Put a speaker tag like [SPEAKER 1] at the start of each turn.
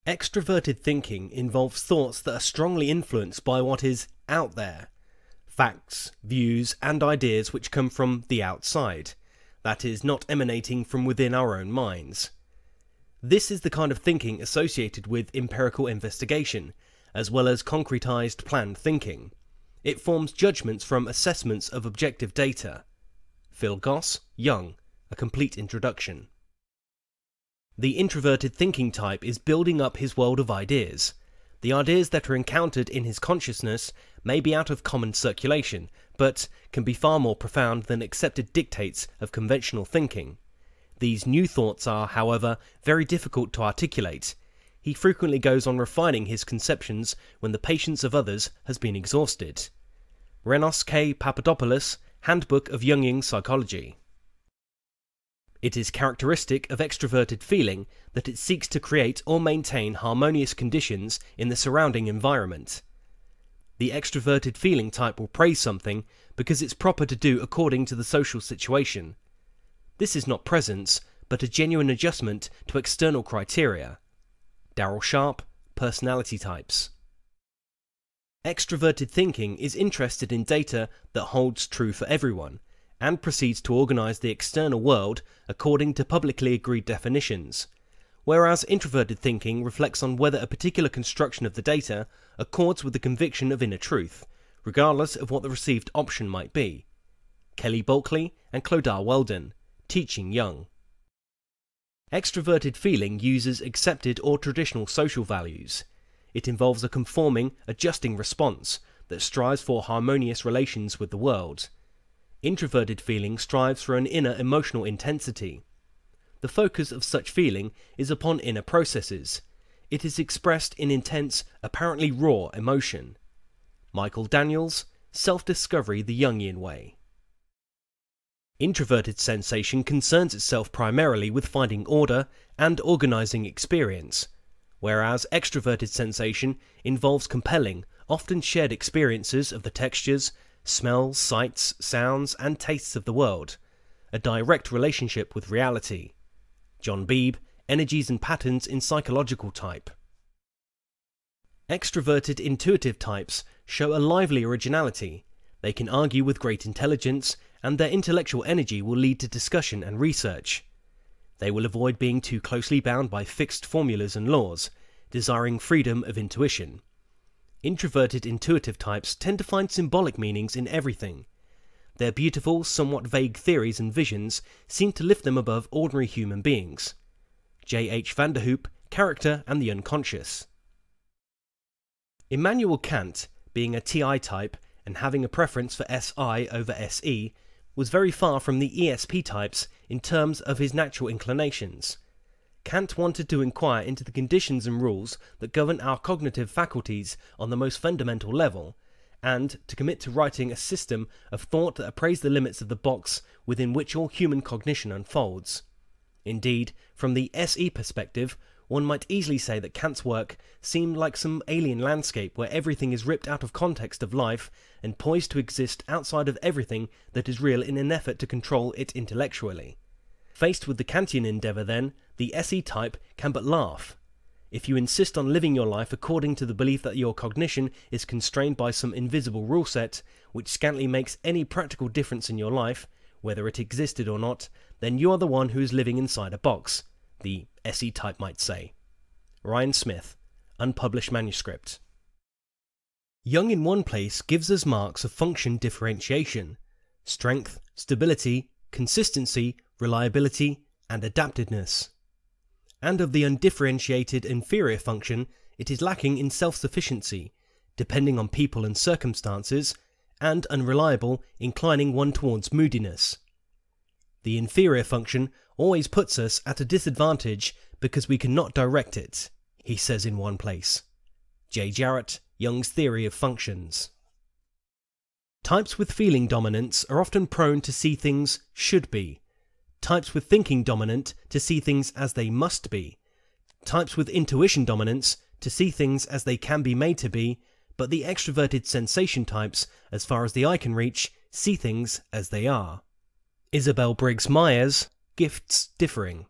[SPEAKER 1] Extroverted thinking involves thoughts that are strongly influenced by what is out there. Facts, views, and ideas which come from the outside, that is, not emanating from within our own minds. This is the kind of thinking associated with empirical investigation, as well as concretized planned thinking. It forms judgments from assessments of objective data. Phil Goss, Young, A Complete Introduction. The introverted thinking type is building up his world of ideas. The ideas that are encountered in his consciousness may be out of common circulation, but can be far more profound than accepted dictates of conventional thinking. These new thoughts are, however, very difficult to articulate. He frequently goes on refining his conceptions when the patience of others has been exhausted. Renos K. Papadopoulos, Handbook of Jungian Psychology. It is characteristic of extroverted feeling that it seeks to create or maintain harmonious conditions in the surrounding environment. The extroverted feeling type will praise something because it's proper to do according to the social situation. This is not presence, but a genuine adjustment to external criteria. Darrell Sharp, Personality Types. Extroverted thinking is interested in data that holds true for everyone, and proceeds to organize the external world according to publicly agreed definitions, whereas introverted thinking reflects on whether a particular construction of the data accords with the conviction of inner truth, regardless of what the received option might be. Kelly Bulkley and Clodagh Weldon, Teaching Young. Extroverted feeling uses accepted or traditional social values. It involves a conforming, adjusting response that strives for harmonious relations with the world. Introverted feeling strives for an inner emotional intensity. The focus of such feeling is upon inner processes. It is expressed in intense, apparently raw emotion. Michael Daniels, Self-Discovery the Jungian Way. Introverted sensation concerns itself primarily with finding order and organizing experience, whereas extroverted sensation involves compelling, often shared experiences of the textures, smells, sights, sounds, and tastes of the world, a direct relationship with reality. John Beebe, Energies and Patterns in Psychological Type. Extroverted intuitive types show a lively originality. They can argue with great intelligence, and their intellectual energy will lead to discussion and research. They will avoid being too closely bound by fixed formulas and laws, desiring freedom of intuition. Introverted intuitive types tend to find symbolic meanings in everything. Their beautiful, somewhat vague theories and visions seem to lift them above ordinary human beings. J. H. Vanderhoop, Character and the Unconscious. Immanuel Kant, being a TI type and having a preference for SI over SE, was very far from the ESP types in terms of his natural inclinations. Kant wanted to inquire into the conditions and rules that govern our cognitive faculties on the most fundamental level, and to commit to writing a system of thought that appraised the limits of the box within which all human cognition unfolds. Indeed, from the SE perspective, one might easily say that Kant's work seemed like some alien landscape where everything is ripped out of context of life and poised to exist outside of everything that is real in an effort to control it intellectually. Faced with the Kantian endeavour then, the SE type can but laugh. If you insist on living your life according to the belief that your cognition is constrained by some invisible rule set, which scantly makes any practical difference in your life, whether it existed or not, then you are the one who is living inside a box, the SE type might say. Ryan Smith, unpublished manuscript. Young in one place gives us marks of function differentiation: strength, stability, consistency, reliability, and adaptiveness. And of the undifferentiated inferior function, it is lacking in self-sufficiency, depending on people and circumstances, and unreliable, inclining one towards moodiness. The inferior function always puts us at a disadvantage because we cannot direct it, he says in one place. J. Jarrett, Young's Theory of Functions. Types with feeling dominance are often prone to see things should be. Types with thinking dominant to see things as they must be. Types with intuition dominance to see things as they can be made to be, but the extroverted sensation types, as far as the eye can reach, see things as they are. Isabel Briggs Myers, Gifts Differing.